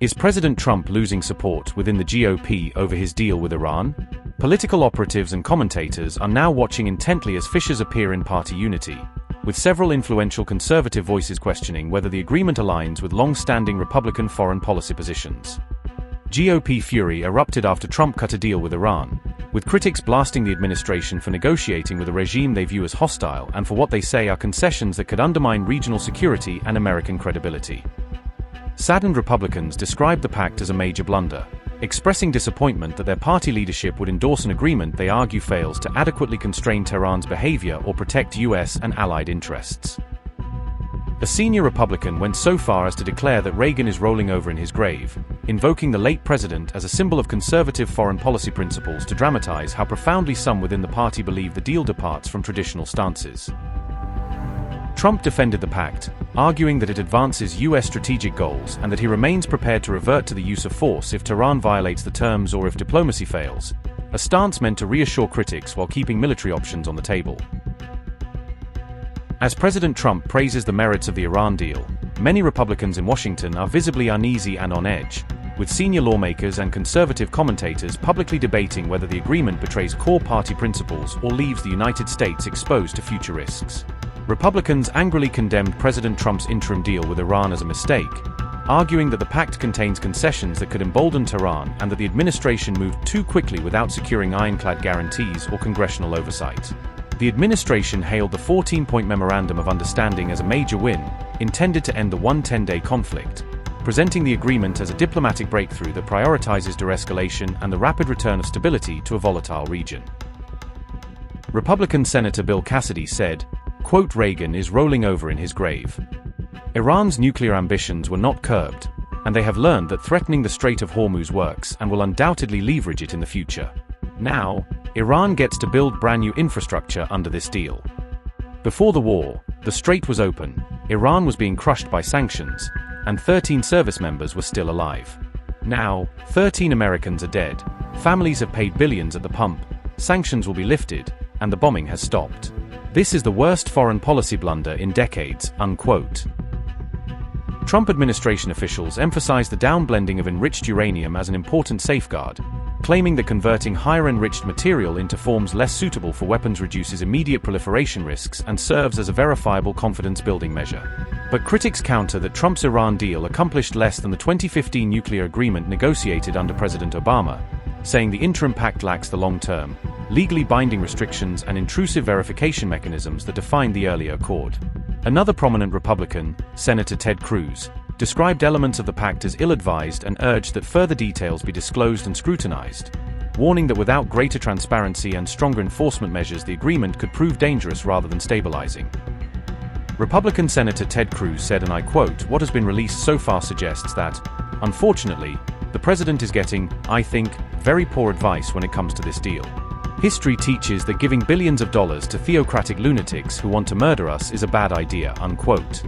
Is President Trump losing support within the GOP over his deal with Iran? Political operatives and commentators are now watching intently as fissures appear in party unity, with several influential conservative voices questioning whether the agreement aligns with long-standing Republican foreign policy positions. GOP fury erupted after Trump cut a deal with Iran, with critics blasting the administration for negotiating with a regime they view as hostile and for what they say are concessions that could undermine regional security and American credibility. Saddened Republicans described the pact as a major blunder, expressing disappointment that their party leadership would endorse an agreement they argue fails to adequately constrain Tehran's behavior or protect U.S. and allied interests. A senior Republican went so far as to declare that Reagan is rolling over in his grave, invoking the late president as a symbol of conservative foreign policy principles to dramatize how profoundly some within the party believe the deal departs from traditional stances. Trump defended the pact, arguing that it advances U.S. strategic goals and that he remains prepared to revert to the use of force if Tehran violates the terms or if diplomacy fails, a stance meant to reassure critics while keeping military options on the table. As President Trump praises the merits of the Iran deal, many Republicans in Washington are visibly uneasy and on edge, with senior lawmakers and conservative commentators publicly debating whether the agreement betrays core party principles or leaves the United States exposed to future risks. Republicans angrily condemned President Trump's interim deal with Iran as a mistake, arguing that the pact contains concessions that could embolden Tehran and that the administration moved too quickly without securing ironclad guarantees or congressional oversight. The administration hailed the 14-point Memorandum of Understanding as a major win, intended to end the 10-day conflict, presenting the agreement as a diplomatic breakthrough that prioritizes de-escalation and the rapid return of stability to a volatile region. Republican Senator Bill Cassidy said, quote, "Reagan is rolling over in his grave. Iran's nuclear ambitions were not curbed, and they have learned that threatening the Strait of Hormuz works and will undoubtedly leverage it in the future. Now, Iran gets to build brand new infrastructure under this deal. Before the war, the Strait was open, Iran was being crushed by sanctions, and 13 service members were still alive. Now, 13 Americans are dead, families have paid billions at the pump, sanctions will be lifted, and the bombing has stopped. This is the worst foreign policy blunder in decades," unquote. Trump administration officials emphasized the downblending of enriched uranium as an important safeguard, claiming that converting higher enriched material into forms less suitable for weapons reduces immediate proliferation risks and serves as a verifiable confidence-building measure. But critics counter that Trump's Iran deal accomplished less than the 2015 nuclear agreement negotiated under President Obama, saying the interim pact lacks the long-term, legally binding restrictions and intrusive verification mechanisms that defined the earlier accord. Another prominent Republican, Senator Ted Cruz, described elements of the pact as ill-advised and urged that further details be disclosed and scrutinized, warning that without greater transparency and stronger enforcement measures the agreement could prove dangerous rather than stabilizing. Republican Senator Ted Cruz said, and I quote, "What has been released so far suggests that, unfortunately, the president is getting, I think, very poor advice when it comes to this deal. History teaches that giving billions of dollars to theocratic lunatics who want to murder us is a bad idea," unquote.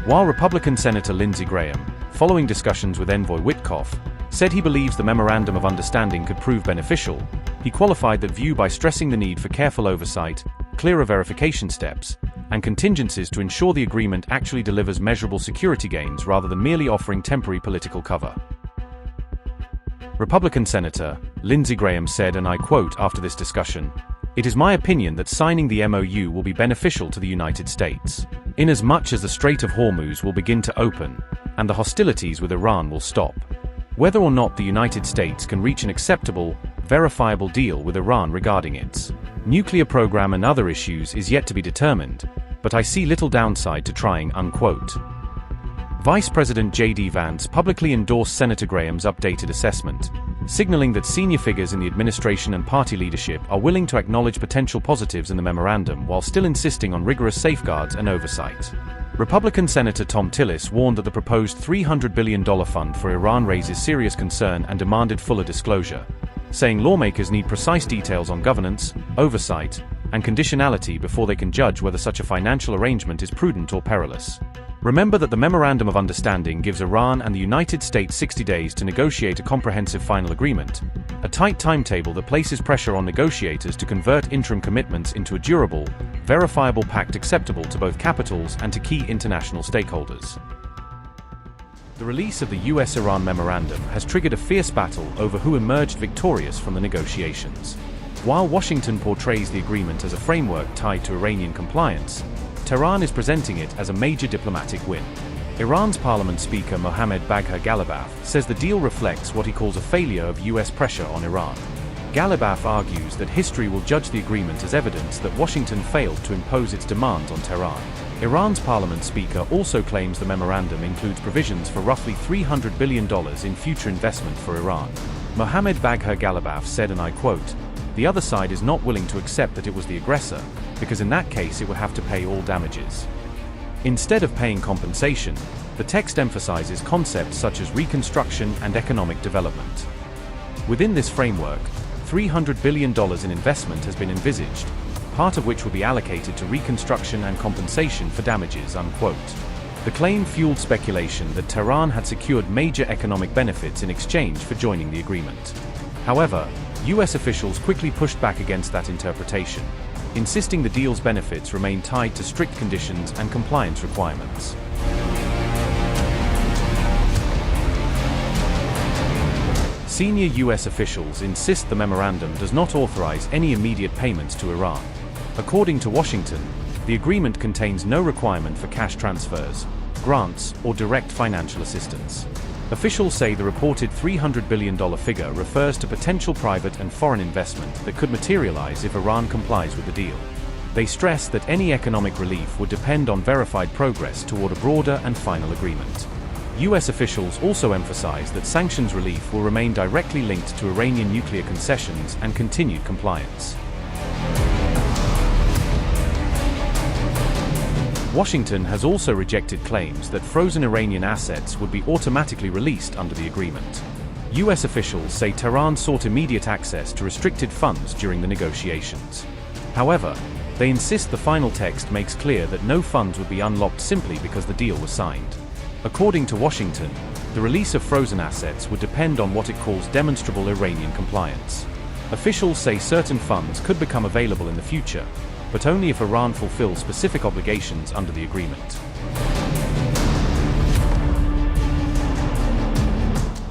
While Republican Senator Lindsey Graham, following discussions with Envoy Witkoff, said he believes the Memorandum of Understanding could prove beneficial, he qualified that view by stressing the need for careful oversight, clearer verification steps, and contingencies to ensure the agreement actually delivers measurable security gains rather than merely offering temporary political cover. Republican Senator Lindsey Graham said, and I quote after this discussion, "It is my opinion that signing the MoU will be beneficial to the United States, inasmuch as the Strait of Hormuz will begin to open, and the hostilities with Iran will stop. Whether or not the United States can reach an acceptable, verifiable deal with Iran regarding its nuclear program and other issues is yet to be determined, but I see little downside to trying," unquote. Vice President J.D. Vance publicly endorsed Senator Graham's updated assessment, signaling that senior figures in the administration and party leadership are willing to acknowledge potential positives in the memorandum while still insisting on rigorous safeguards and oversight. Republican Senator Tom Tillis warned that the proposed $300 billion fund for Iran raises serious concern and demanded fuller disclosure, saying lawmakers need precise details on governance, oversight, and conditionality before they can judge whether such a financial arrangement is prudent or perilous. Remember that the Memorandum of Understanding gives Iran and the United States 60 days to negotiate a comprehensive final agreement, a tight timetable that places pressure on negotiators to convert interim commitments into a durable, verifiable pact acceptable to both capitals and to key international stakeholders. The release of the US-Iran memorandum has triggered a fierce battle over who emerged victorious from the negotiations. While Washington portrays the agreement as a framework tied to Iranian compliance, Tehran is presenting it as a major diplomatic win. Iran's parliament speaker Mohammad Bagher Ghalibaf says the deal reflects what he calls a failure of US pressure on Iran. Ghalibaf argues that history will judge the agreement as evidence that Washington failed to impose its demands on Tehran. Iran's parliament speaker also claims the memorandum includes provisions for roughly $300 billion in future investment for Iran. Mohammad Bagher Ghalibaf said, and I quote, "The other side is not willing to accept that it was the aggressor, because in that case it would have to pay all damages." Instead of paying compensation, the text emphasizes concepts such as reconstruction and economic development. Within this framework, $300 billion in investment has been envisaged, part of which will be allocated to reconstruction and compensation for damages, unquote. The claim fueled speculation that Tehran had secured major economic benefits in exchange for joining the agreement. However, US officials quickly pushed back against that interpretation, insisting the deal's benefits remain tied to strict conditions and compliance requirements. Senior US officials insist the memorandum does not authorize any immediate payments to Iran. According to Washington, the agreement contains no requirement for cash transfers, grants, or direct financial assistance. Officials say the reported $300 billion figure refers to potential private and foreign investment that could materialize if Iran complies with the deal. They stress that any economic relief would depend on verified progress toward a broader and final agreement. US officials also emphasize that sanctions relief will remain directly linked to Iranian nuclear concessions and continued compliance. Washington has also rejected claims that frozen Iranian assets would be automatically released under the agreement. US officials say Tehran sought immediate access to restricted funds during the negotiations. However, they insist the final text makes clear that no funds would be unlocked simply because the deal was signed. According to Washington, the release of frozen assets would depend on what it calls demonstrable Iranian compliance. Officials say certain funds could become available in the future, but only if Iran fulfills specific obligations under the agreement.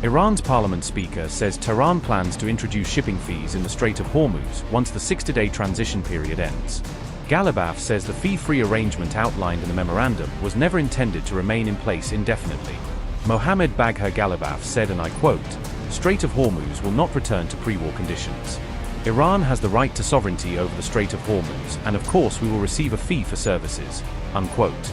Iran's parliament speaker says Tehran plans to introduce shipping fees in the Strait of Hormuz once the 60-day transition period ends. Ghalibaf says the fee-free arrangement outlined in the memorandum was never intended to remain in place indefinitely. Mohammad Bagher Ghalibaf said, and I quote, "Strait of Hormuz will not return to pre-war conditions. Iran has the right to sovereignty over the Strait of Hormuz, and of course we will receive a fee for services," unquote.